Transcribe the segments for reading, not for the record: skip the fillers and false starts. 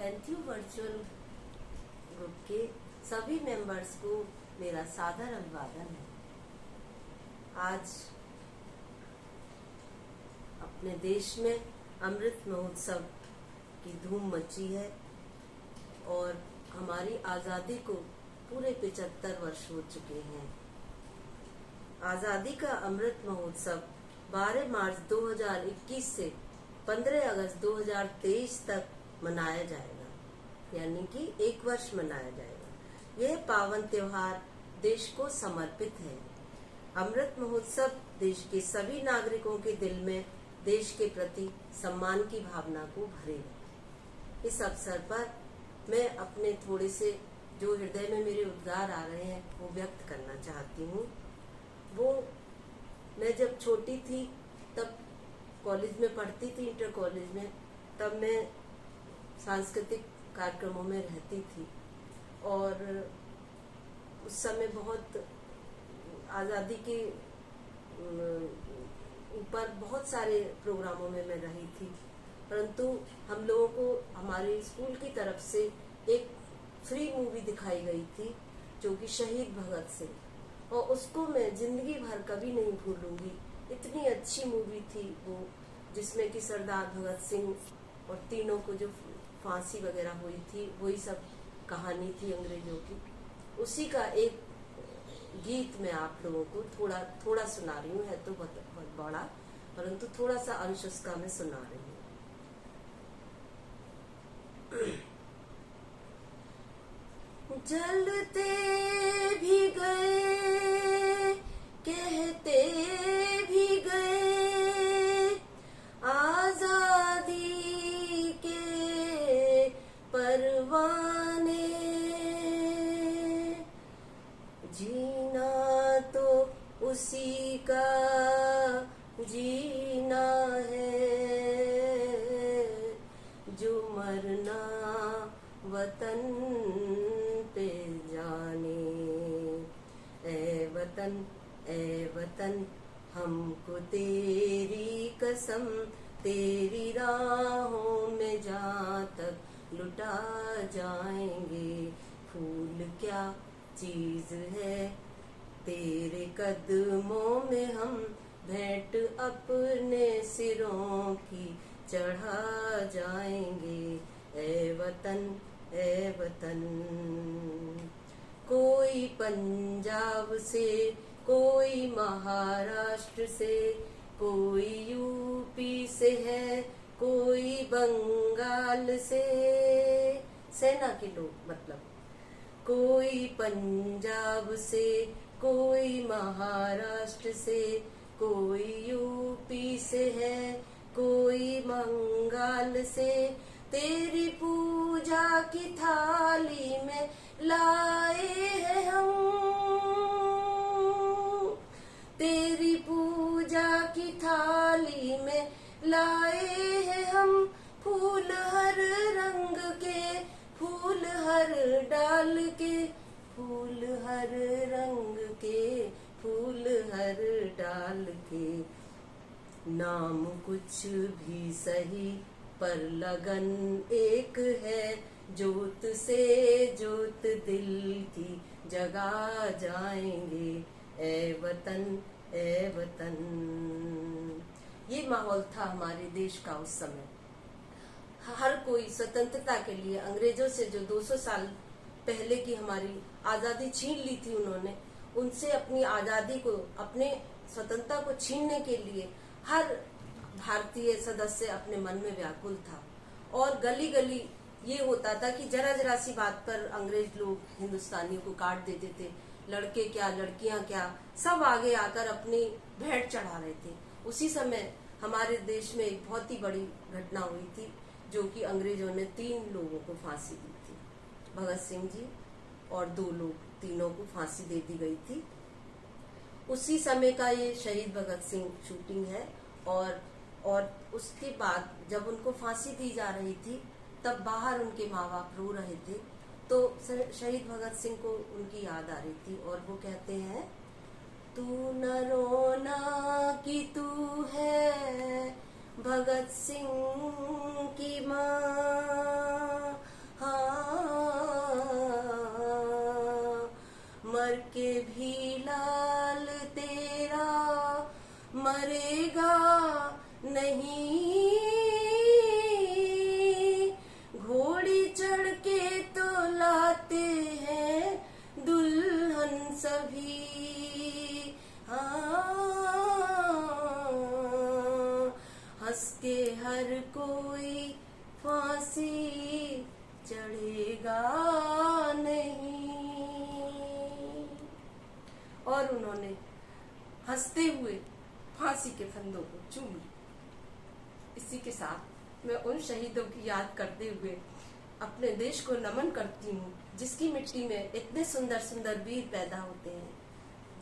NTU virtual group के सभी members को मेरा सादर अभिवादन है। आज अपने देश में अमृत महोत्सव की धूम मची है और हमारी आज़ादी को पूरे 75 वर्ष हो चुके हैं। आज़ादी का अमृत महोत्सव 12 मार्च 2021 से 15 अगस्त 2023 तक मनाया जाएगा, यानी कि 1 वर्ष मनाया जाएगा। यह पावन त्योहार देश को समर्पित है। अमृत महोत्सव देश के सभी नागरिकों के दिल में देश के प्रति सम्मान की भावना को भरेगा। इस अवसर पर मैं अपने थोड़े से जो हृदय में मेरे उद्गार आ रहे हैं वो व्यक्त करना चाहती हूँ। वो मैं जब छोटी थी तब कॉलेज में पढ़ती थी, इंटर कॉलेज में, तब मैं सांस्कृतिक कार्यक्रमों में रहती थी और उस समय बहुत आज़ादी के ऊपर बहुत सारे प्रोग्रामों में मैं रही थी, परंतु हम लोगों को हमारे स्कूल की तरफ से एक फ्री मूवी दिखाई गई थी जो कि शहीद भगत सिंह, और उसको मैं जिंदगी भर कभी नहीं भूलूंगी। इतनी अच्छी मूवी थी वो, जिसमें कि सरदार भगत सिंह और तीनों को जो फांसी वगैरह हुई थी वही सब कहानी थी अंग्रेजों की। उसी का एक गीत मैं आप लोगों को थोड़ा सुना रही हूँ। है तो बहुत बड़ा, परंतु थोड़ा सा अंश उसका मैं सुना रही हूँ। जलते भी गए, कहते भी गए, आजादी के परवाने, जीना तो उसी का जीना है, जो मरना वतन पे जाने। ए वतन हमको तेरी कसम, तेरी राहों में जहाँ तक लुटा जाएंगे। फूल क्या चीज है तेरे कदमों में, हम भेंट अपने सिरों की चढ़ा जाएंगे। ए वतन, कोई पंजाब से, कोई महाराष्ट्र से, कोई यूपी से है, कोई बंगाल से, सेना के लोग मतलब, कोई पंजाब से, कोई महाराष्ट्र से, कोई यूपी से है, कोई बंगाल से। तेरी पूजा की थाली में लाए हैं हम, तेरी पूजा की थाली में लाए हैं हम, फूल हर रंग के, फूल हर डाल के, फूल हर रंग के, फूल हर डाल के। नाम कुछ भी सही पर लगन एक है, जोत से जोत दिल की जगा जाएंगे। ए वतन। ये माहौल था हमारे देश का उस समय। हर कोई स्वतंत्रता के लिए, अंग्रेजों से जो 200 साल पहले की हमारी आजादी छीन ली थी उन्होंने, उनसे अपनी आजादी को, अपने स्वतंत्रता को छीनने के लिए हर भारतीय सदस्य अपने मन में व्याकुल था। और गली गली ये होता था कि जरा जरा सी बात पर अंग्रेज लोग हिंदुस्तानियों को काट देते थे। लड़के क्या, लड़कियां क्या, सब आगे आकर अपनी भेंट चढ़ा रहे थे। उसी समय हमारे देश में एक बहुत ही बड़ी घटना हुई थी, जो कि अंग्रेजों ने 3 लोगों को फांसी दी थी। भगत सिंह जी और 2 लोग, तीनों को फांसी दे दी गई थी। उसी समय का ये शहीद भगत सिंह शूटिंग है। और उसके बाद जब उनको फांसी दी जा रही थी तब बाहर उनके माँ बाप रो रहे थे, तो शहीद भगत सिंह को उनकी याद आ रही थी और वो कहते हैं, तू न रोना कि तू है भगत सिंह की माँ, करके भी लाल तेरा मरेगा नहीं। घोड़ी चढ़ के तो लाते हैं दुल्हन सभी, हंस के हर कोई फांसी चढ़ेगा नहीं। और उन्होंने हंसते हुए फांसी के फंदों को चूम लिया। इसी के साथ मैं उन शहीदों की याद करते हुए अपने देश को नमन करती हूँ, जिसकी मिट्टी में इतने सुंदर सुंदर वीर पैदा होते हैं।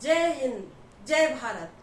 जय हिंद, जय भारत।